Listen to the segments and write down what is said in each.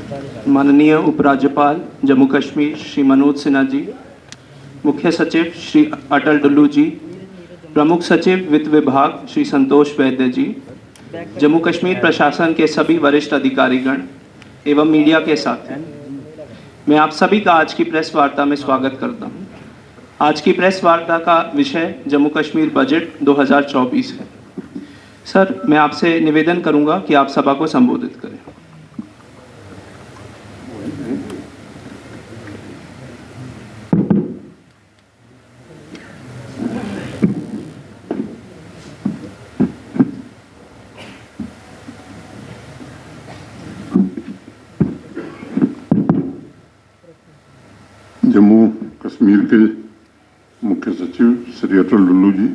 माननीय उपराज्यपाल जम्मू कश्मीर श्री मनोज सिन्हा जी, मुख्य सचिव श्री अटल डुल्लू जी, प्रमुख सचिव वित्त विभाग श्री संतोष वैद्य जी, जम्मू कश्मीर प्रशासन के सभी वरिष्ठ अधिकारीगण एवं मीडिया के साथी, मैं आप सभी का आज की प्रेस वार्ता में स्वागत करता हूं। आज की प्रेस वार्ता का विषय जम्मू कश्मीर बजट 2024 है। सर, मैं आपसे निवेदन करूंगा कि आप सभा को संबोधित करें। जम्मू कश्मीर के मुख्य सचिव श्री अटल डुल्लू जी,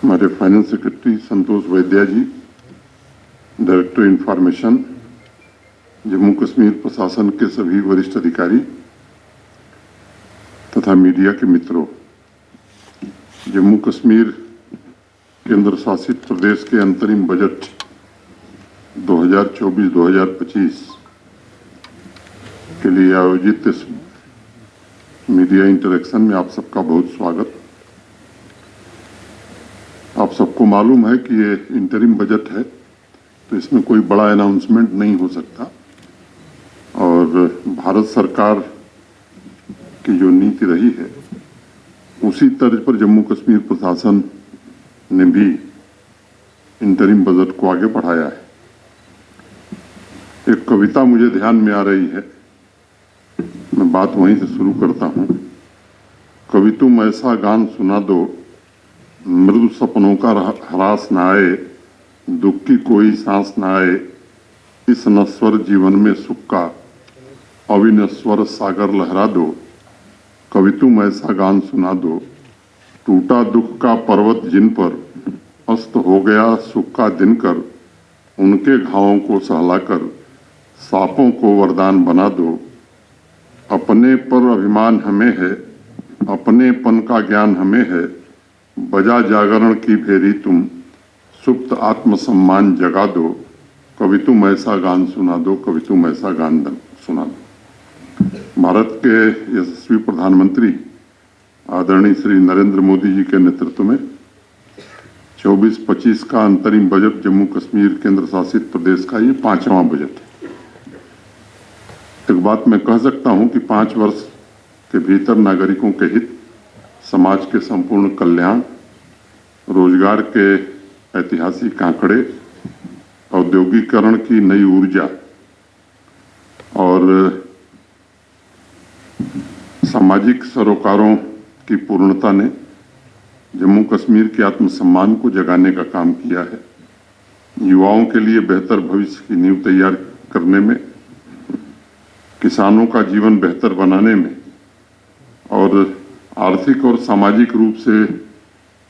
हमारे फाइनेंस सेक्रेटरी संतोष वैद्या जी, डायरेक्टर इंफॉर्मेशन, जम्मू कश्मीर प्रशासन के सभी वरिष्ठ अधिकारी तथा मीडिया के मित्रों, जम्मू कश्मीर केंद्र शासित प्रदेश के अंतरिम बजट 2024-2025 के लिए आयोजित इस मीडिया इंटरेक्शन में आप सबका बहुत स्वागत। आप सबको मालूम है कि ये इंटरिम बजट है, तो इसमें कोई बड़ा अनाउंसमेंट नहीं हो सकता और भारत सरकार की जो नीति रही है उसी तर्ज पर जम्मू कश्मीर प्रशासन ने भी इंटरिम बजट को आगे बढ़ाया है। एक कविता मुझे ध्यान में आ रही है, मैं बात वहीं से शुरू करता हूं। कभी तुम ऐसा गान सुना दो, मृदु सपनों का ह्रास न आए, दुख की कोई सांस न आए, इस नश्वर जीवन में सुख का अविनश्वर सागर लहरा दो। कभी तुम ऐसा गान सुना दो, टूटा दुख का पर्वत जिन पर, अस्त हो गया सुख का दिन कर, उनके घावों को सहलाकर सांपों को वरदान बना दो। अपने पर अभिमान हमें है, अपनेपन का ज्ञान हमें है, बजा जागरण की भेरी तुम, सुप्त आत्मसम्मान जगा दो। कभी तुम ऐसा गान सुना दो, कभी तुम ऐसा गान सुना दो। भारत के यशस्वी प्रधानमंत्री आदरणीय श्री नरेंद्र मोदी जी के नेतृत्व में 24-25 का अंतरिम बजट जम्मू कश्मीर केंद्र शासित प्रदेश का ये 5वां बजट है। एक बात मैं कह सकता हूं कि 5 वर्ष के भीतर नागरिकों के हित, समाज के संपूर्ण कल्याण, रोजगार के ऐतिहासिक आंकड़े, औद्योगिकरण की नई ऊर्जा और सामाजिक सरोकारों की पूर्णता ने जम्मू कश्मीर के आत्मसम्मान को जगाने का काम किया है। युवाओं के लिए बेहतर भविष्य की नींव तैयार करने में, किसानों का जीवन बेहतर बनाने में और आर्थिक और सामाजिक रूप से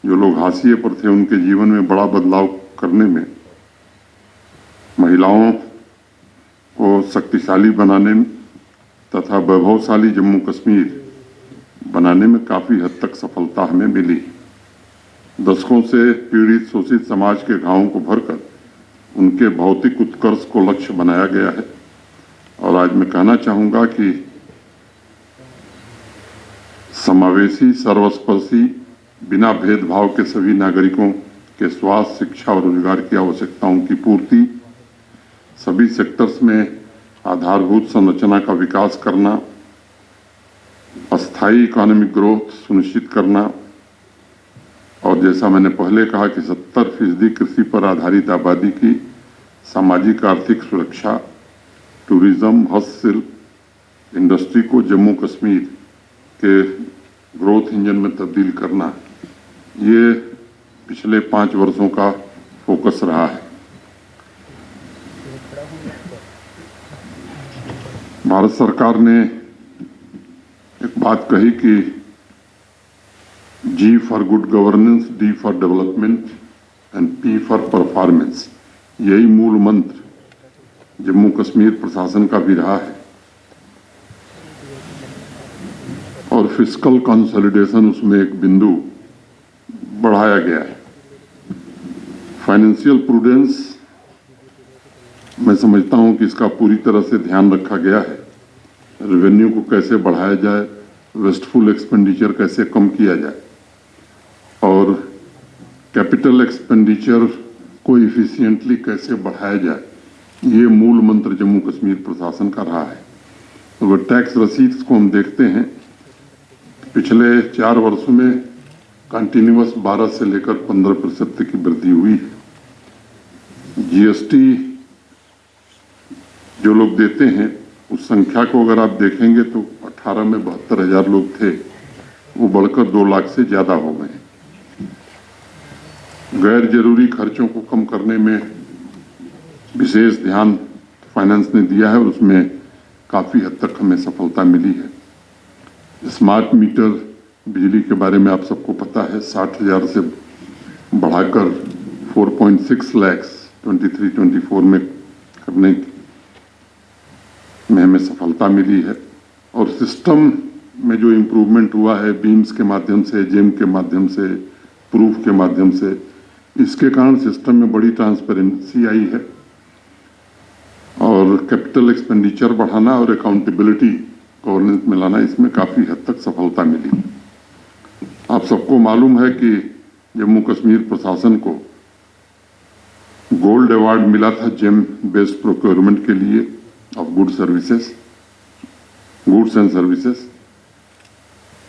जो लोग हाशिए पर थे उनके जीवन में बड़ा बदलाव करने में, महिलाओं को शक्तिशाली बनाने में तथा वैभवशाली जम्मू कश्मीर बनाने में काफ़ी हद तक सफलता हमें मिली। दशकों से पीड़ित शोषित समाज के घावों को भरकर उनके भौतिक उत्कर्ष को लक्ष्य बनाया गया है और आज मैं कहना चाहूँगा कि समावेशी, सर्वस्पर्शी, बिना भेदभाव के सभी नागरिकों के स्वास्थ्य, शिक्षा और रोजगार की आवश्यकताओं की पूर्ति, सभी सेक्टर्स में आधारभूत संरचना का विकास करना, अस्थायी इकोनॉमिक ग्रोथ सुनिश्चित करना और जैसा मैंने पहले कहा कि 70% कृषि पर आधारित आबादी की सामाजिक आर्थिक सुरक्षा, टूरिज्म, हस्तशिल्प इंडस्ट्री को जम्मू कश्मीर के ग्रोथ इंजन में तब्दील करना, ये पिछले 5 वर्षों का फोकस रहा है। भारत सरकार ने एक बात कही कि G for good governance, D for development and P for performance, यही मूल मंत्र जम्मू कश्मीर प्रशासन का भी रहा है और फिस्कल कंसोलिडेशन उसमें एक बिंदु बढ़ाया गया है। फाइनेंशियल प्रूडेंस मैं समझता हूं कि इसका पूरी तरह से ध्यान रखा गया है। रेवेन्यू को कैसे बढ़ाया जाए, वेस्टफुल एक्सपेंडिचर कैसे कम किया जाए और कैपिटल एक्सपेंडिचर को इफिशिएंटली कैसे बढ़ाया जाए, ये मूल मंत्र जम्मू कश्मीर प्रशासन का रहा है। तो टैक्स रसीद्स को हम देखते हैं, पिछले 4 वर्षों में कंटिन्यूअस 12 से लेकर 15% तक की वृद्धि हुई है। जीएसटी जो लोग देते हैं उस संख्या को अगर आप देखेंगे तो 18 में 72,000 लोग थे, वो बढ़कर 2 लाख से ज्यादा हो गए। गैर जरूरी खर्चों को कम करने में विशेष ध्यान फाइनेंस ने दिया है और उसमें काफी हद तक हमें सफलता मिली है। स्मार्ट मीटर बिजली के बारे में आप सबको पता है, 60,000 से बढ़ाकर 4.6 लाख 23-24 में करने में हमें सफलता मिली है। और सिस्टम में जो इम्प्रूवमेंट हुआ है बीम्स के माध्यम से, जेम के माध्यम से, प्रूफ के माध्यम से, इसके कारण सिस्टम में बड़ी ट्रांसपेरेंसी आई है और कैपिटल एक्सपेंडिचर बढ़ाना और अकाउंटेबिलिटी गवर्नेंस में लाना, इसमें काफी हद तक सफलता मिली। आप सबको मालूम है कि जम्मू कश्मीर प्रशासन को गोल्ड अवार्ड मिला था जेम बेस्ड प्रोक्योरमेंट के लिए of goods and services.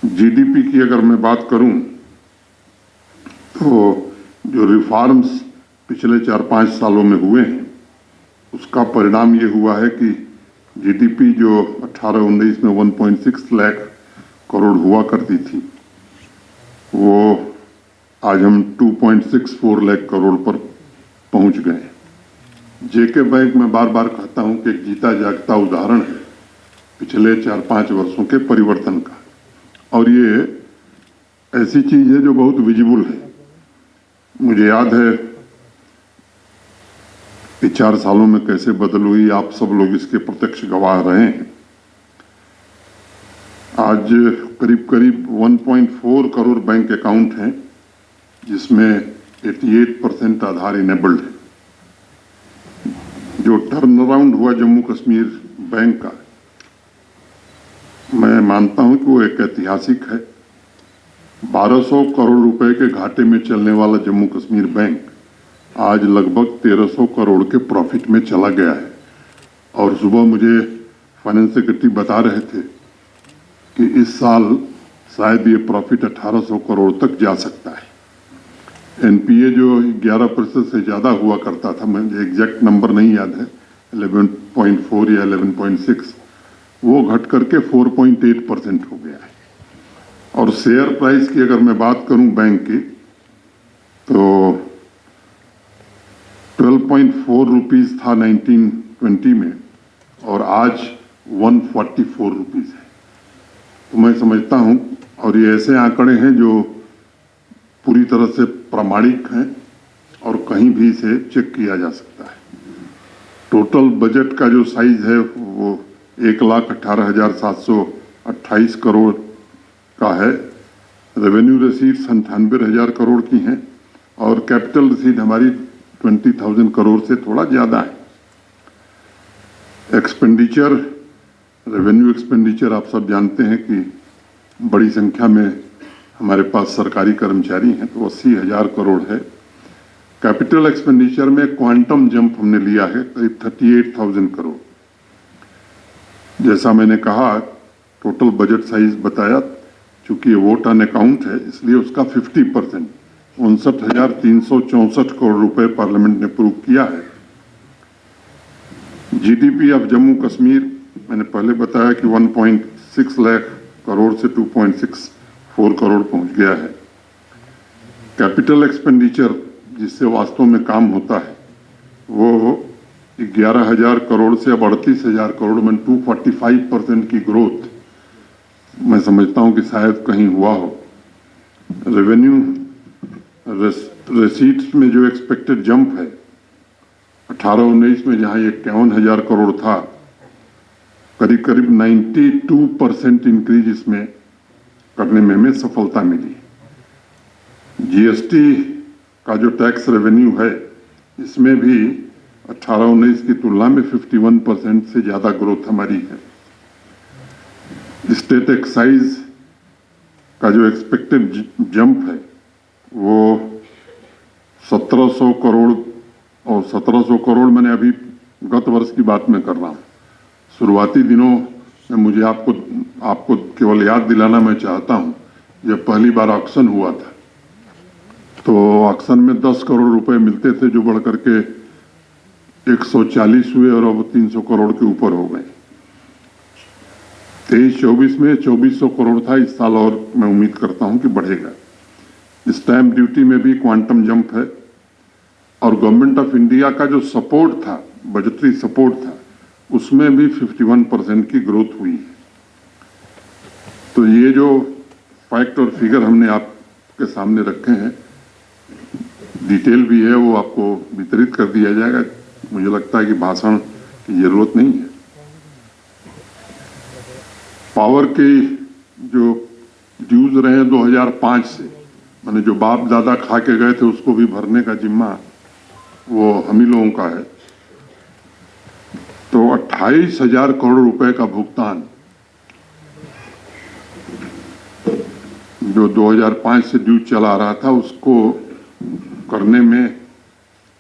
GDP की अगर मैं बात करूं तो जो रिफॉर्म्स पिछले 4-5 सालों में हुए हैं उसका परिणाम ये हुआ है कि जीडीपी जो 18-19 में 1.6 लाख करोड़ हुआ करती थी, वो आज हम 2.64 लाख करोड़ पर पहुंच गए। जेके बैंक में बार बार कहता हूं कि एक जीता जागता उदाहरण है पिछले 4-5 वर्षों के परिवर्तन का, और ये ऐसी चीज है जो बहुत विजिबल है। मुझे याद है कि 4 सालों में कैसे बदल हुई, आप सब लोग इसके प्रत्यक्ष गवाह रहे हैं। आज करीब करीब 1.4 करोड़ बैंक अकाउंट हैं, जिसमें 88% आधार इनेबल्ड है। जो टर्न अराउंड हुआ जम्मू कश्मीर बैंक का, मैं मानता हूं कि वो एक ऐतिहासिक है। 1200 करोड़ रुपए के घाटे में चलने वाला जम्मू कश्मीर बैंक आज लगभग 1300 करोड़ के प्रॉफिट में चला गया है। और सुबह मुझे फाइनेंस सेक्रेटरी बता रहे थे कि इस साल शायद ये प्रॉफिट 1800 करोड़ तक जा सकता है। एनपीए जो 11% से ज्यादा हुआ करता था, मुझे एग्जैक्ट नंबर नहीं याद है, 11.4 या 11.6, वो घट करके 4.8% हो गया है। और शेयर प्राइस की अगर मैं बात करूं बैंक की, तो 12.4 रुपीज था 1920 में और आज 144 रुपीज है। तो मैं समझता हूं, और ये ऐसे आंकड़े हैं जो पूरी तरह से प्रामाणिक हैं और कहीं भी इसे चेक किया जा सकता है। टोटल बजट का जो साइज है वो 1,18,728 करोड़ का है। रेवेन्यू रिसीट 98,000 करोड़ की हैं और कैपिटल रिसीट हमारी 20,000 करोड़ से थोड़ा ज्यादा है। एक्सपेंडिचर, रेवेन्यू एक्सपेंडिचर आप सब जानते हैं कि बड़ी संख्या में हमारे पास सरकारी कर्मचारी हैं, तो 80,000 करोड़ है। कैपिटल एक्सपेंडिचर में क्वांटम जंप हमने लिया है, करीब 38,000 करोड़। जैसा मैंने कहा, टोटल बजट साइज बताया, चूंकि ये वोट ऑन अकाउंट है इसलिए उसका 50%, 59,364 करोड़ रुपए पार्लियामेंट ने अप्रूव किया है। जीडीपी ऑफ जम्मू कश्मीर, मैंने पहले बताया कि 1.6 लाख करोड़ से 2.64 करोड़ पहुंच गया है। कैपिटल एक्सपेंडिचर जिससे वास्तव में काम होता है वो 11,000 करोड़ से अब 38,000 करोड़ में 245% की ग्रोथ मैं समझता हूं कि शायद कहीं हुआ हो। रेवेन्यू रिसीट्स में जो एक्सपेक्टेड जंप है 18-19 में, जहां ये 51,000 करोड़ था, करीब करीब 92% इंक्रीज इसमें करने में हमें सफलता मिली। जीएसटी का जो टैक्स रेवेन्यू है इसमें भी 18-19 की तुलना में 51% से ज़्यादा ग्रोथ हमारी है। स्टेट एक्साइज का जो एक्सपेक्टेड जंप है वो 1700 करोड़, और 1700 करोड़ मैंने अभी गत वर्ष की बात में कर रहा हूँ। शुरुआती दिनों में मुझे आपको केवल याद दिलाना मैं चाहता हूँ, जब पहली बार ऑक्शन हुआ था तो ऑक्शन में 10 करोड़ रुपए मिलते थे, जो बढ़ करके 140 हुए और अब 300 करोड़ के ऊपर हो गए। 23-24 में 2400 करोड़ था, इस साल और मैं उम्मीद करता हूं कि बढ़ेगा। स्टैंप ड्यूटी में भी क्वांटम जंप है, और गवर्नमेंट ऑफ इंडिया का जो सपोर्ट था, बजटरी सपोर्ट था, उसमें भी 51% की ग्रोथ हुई है। तो ये जो फैक्ट और फिगर हमने आपके सामने रखे हैं, डिटेल भी है, वो आपको वितरित कर दिया जाएगा। मुझे लगता है कि भाषण की जरूरत नहीं है। पावर के जो ड्यूज रहे 2005 से, माने जो बाप दादा खा के गए थे उसको भी भरने का जिम्मा वो हम ही लोगों का है। तो 28,000 करोड़ रुपए का भुगतान जो 2005 से ड्यूज चला आ रहा था, उसको करने में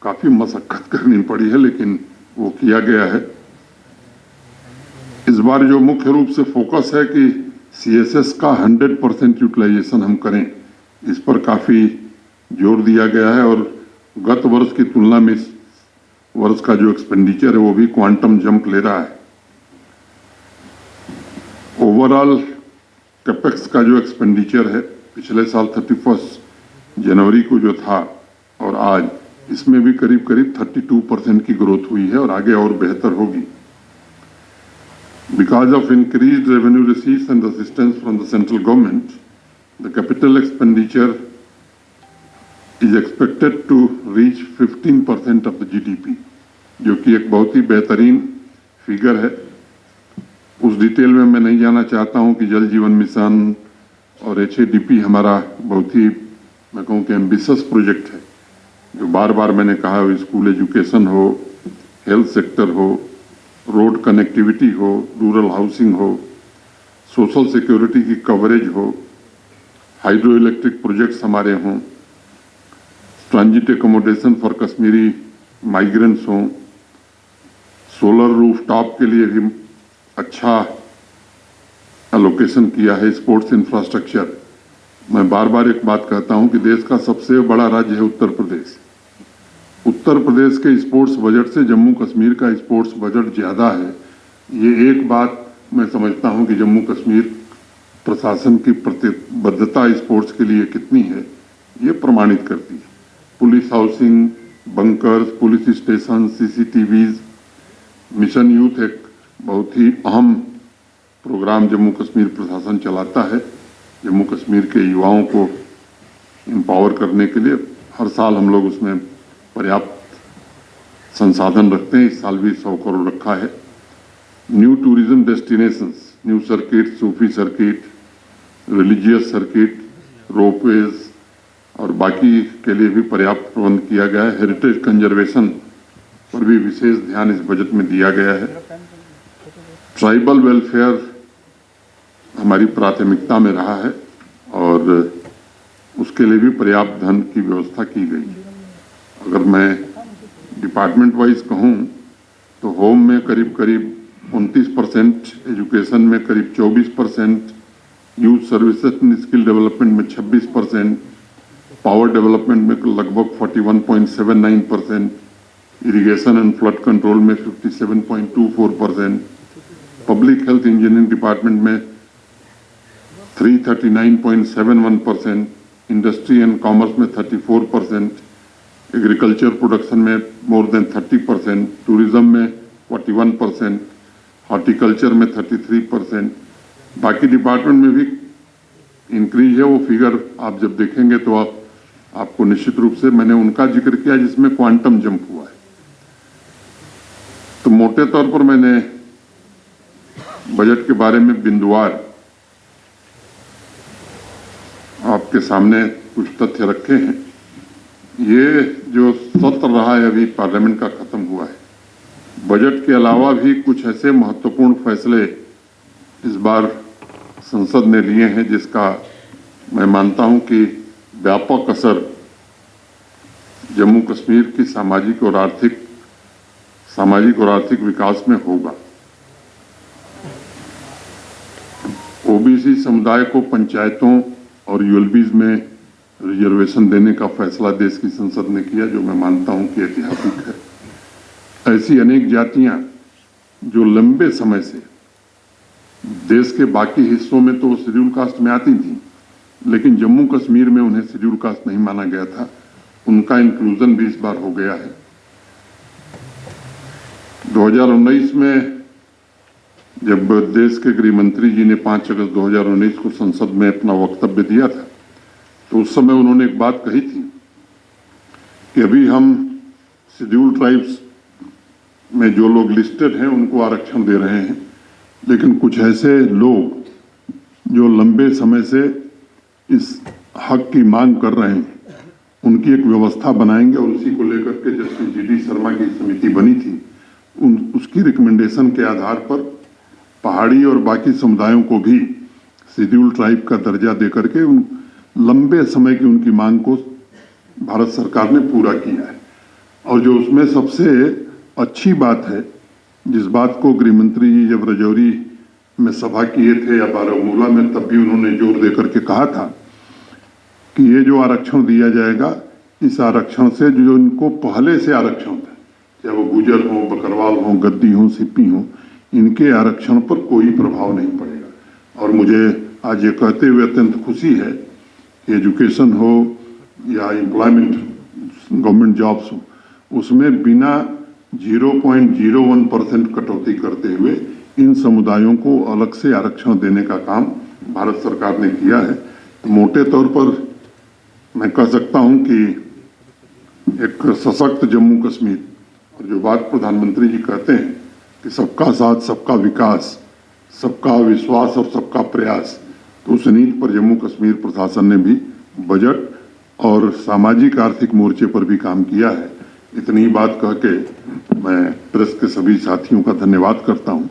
काफी मशक्कत करनी पड़ी है, लेकिन वो किया गया है। इस बार जो मुख्य रूप से फोकस है कि सीएसएस का 100% यूटिलाइजेशन हम करें, इस पर काफी जोर दिया गया है। और गत वर्ष की तुलना में इस वर्ष का जो एक्सपेंडिचर है वो भी क्वांटम जंप ले रहा है। ओवरऑल कैपेक्स का जो एक्सपेंडिचर है पिछले साल 31 जनवरी को जो था और आज, इसमें भी करीब करीब 32% की ग्रोथ हुई है, और आगे और बेहतर होगी। Because of increased revenue receipts and assistance from the central government, the capital expenditure is expected to reach 15% of the GDP, जो कि एक बहुत ही बेहतरीन फिगर है। उस डिटेल में मैं नहीं जाना चाहता हूं कि जल जीवन मिशन और HADP हमारा बहुत ही, मैं कहूँ कि एम्बिशियस प्रोजेक्ट है, जो बार बार मैंने कहा, स्कूल एजुकेशन हो, हेल्थ सेक्टर हो, रोड कनेक्टिविटी हो, रूरल हाउसिंग हो, सोशल सिक्योरिटी की कवरेज हो, हाइड्रो इलेक्ट्रिक प्रोजेक्ट्स हमारे हों, transit accommodation for Kashmiri migrants हों, सोलर रूफटॉप के लिए भी अच्छा एलोकेशन किया है, स्पोर्ट्स इंफ्रास्ट्रक्चर। मैं बार बार एक बात कहता हूं कि देश का सबसे बड़ा राज्य है उत्तर प्रदेश। उत्तर प्रदेश के स्पोर्ट्स बजट से जम्मू कश्मीर का स्पोर्ट्स बजट ज्यादा है। ये एक बात मैं समझता हूं कि जम्मू कश्मीर प्रशासन की प्रतिबद्धता स्पोर्ट्स के लिए कितनी है, ये प्रमाणित करती है। Police housing, bunkers, police station, CCTVs, mission youth एक बहुत ही अहम प्रोग्राम जम्मू कश्मीर प्रशासन चलाता है, जम्मू कश्मीर के युवाओं को एम्पावर करने के लिए। हर साल हम लोग उसमें पर्याप्त संसाधन रखते हैं। इस साल भी 100 करोड़ रखा है। New tourism destinations, new circuit, सूफी सर्किट, रिलीजियस सर्किट, रोपवेज और बाकी के लिए भी पर्याप्त प्रबंध किया गया है। हेरिटेज कंजर्वेशन पर भी विशेष ध्यान इस बजट में दिया गया है। ट्राइबल वेलफेयर हमारी प्राथमिकता में रहा है और उसके लिए भी पर्याप्त धन की व्यवस्था की गई है। अगर मैं डिपार्टमेंट वाइज कहूँ तो होम में करीब करीब 29%, एजुकेशन में करीब 24%, youth services and skill development में 26%, पावर डेवलपमेंट में लगभग 41.79%, इरिगेशन एंड फ्लड कंट्रोल में 57.24%, पब्लिक हेल्थ इंजीनियरिंग डिपार्टमेंट में 339.71%, इंडस्ट्री एंड कॉमर्स में 34%, एग्रीकल्चर प्रोडक्शन में मोर देन 30%, टूरिज्म में 41%, हॉर्टिकल्चर में 33%, बाकी डिपार्टमेंट में भी इंक्रीज है। वो फिगर आप जब देखेंगे तो आपको निश्चित रूप से, मैंने उनका जिक्र किया जिसमें क्वांटम जंप हुआ है। तो मोटे तौर पर मैंने बजट के बारे में बिंदुवार आपके सामने कुछ तथ्य रखे हैं। ये जो सत्र रहा है अभी पार्लियामेंट का खत्म हुआ है, बजट के अलावा भी कुछ ऐसे महत्वपूर्ण फैसले इस बार संसद ने लिए हैं जिसका मैं मानता हूं कि व्यापक असर जम्मू कश्मीर की सामाजिक और आर्थिक विकास में होगा। ओबीसी समुदाय को पंचायतों और यूएलबीज में रिजर्वेशन देने का फैसला देश की संसद ने किया, जो मैं मानता हूं कि ऐतिहासिक है। ऐसी अनेक जातियां जो लंबे समय से देश के बाकी हिस्सों में तो शेड्यूल कास्ट में आती थी, लेकिन जम्मू कश्मीर में उन्हें शेड्यूल कास्ट नहीं माना गया था, उनका इंक्लूजन भी इस बार हो गया है। 2019 में जब देश के गृह मंत्री जी ने 5 अगस्त 2019 को संसद में अपना वक्तव्य दिया था, तो उस समय उन्होंने एक बात कही थी कि अभी हम शेड्यूल ट्राइब्स में जो लोग लिस्टेड हैं उनको आरक्षण दे रहे हैं, लेकिन कुछ ऐसे लोग जो लंबे समय से इस हक की मांग कर रहे हैं, उनकी एक व्यवस्था बनाएंगे और उसी को लेकर के जस्टिस जीडी शर्मा की समिति बनी थी, उसकी रिकमेंडेशन के आधार पर पहाड़ी और बाकी समुदायों को भी शेड्यूल ट्राइब का दर्जा देकर के उन लंबे समय की उनकी मांग को भारत सरकार ने पूरा किया है। और जो उसमें सबसे अच्छी बात है, जिस बात को गृह मंत्री जी जब राजौरी में सभा किए थे या बारामूला में, तब भी उन्होंने जोर देकर के कहा था कि ये जो आरक्षण दिया जाएगा, इस आरक्षण से जो इनको पहले से आरक्षण था, चाहे वो गुजर हो, बकरवाल हो, गद्दी हो, सिप्पी हो, इनके आरक्षण पर कोई प्रभाव नहीं पड़ेगा। और मुझे आज ये कहते हुए अत्यंत खुशी है कि एजुकेशन हो या एम्प्लॉयमेंट, गवर्नमेंट जॉब्स हो, उसमें बिना 0.01% कटौती करते हुए इन समुदायों को अलग से आरक्षण देने का काम भारत सरकार ने किया है। तो मोटे तौर पर मैं कह सकता हूं कि एक सशक्त जम्मू कश्मीर, और जो बात प्रधानमंत्री जी कहते हैं कि सबका साथ, सबका विकास, सबका विश्वास और सबका प्रयास, तो उस नीति पर जम्मू कश्मीर प्रशासन ने भी बजट और सामाजिक आर्थिक मोर्चे पर भी काम किया है। इतनी बात कह के मैं प्रेस के सभी साथियों का धन्यवाद करता हूं।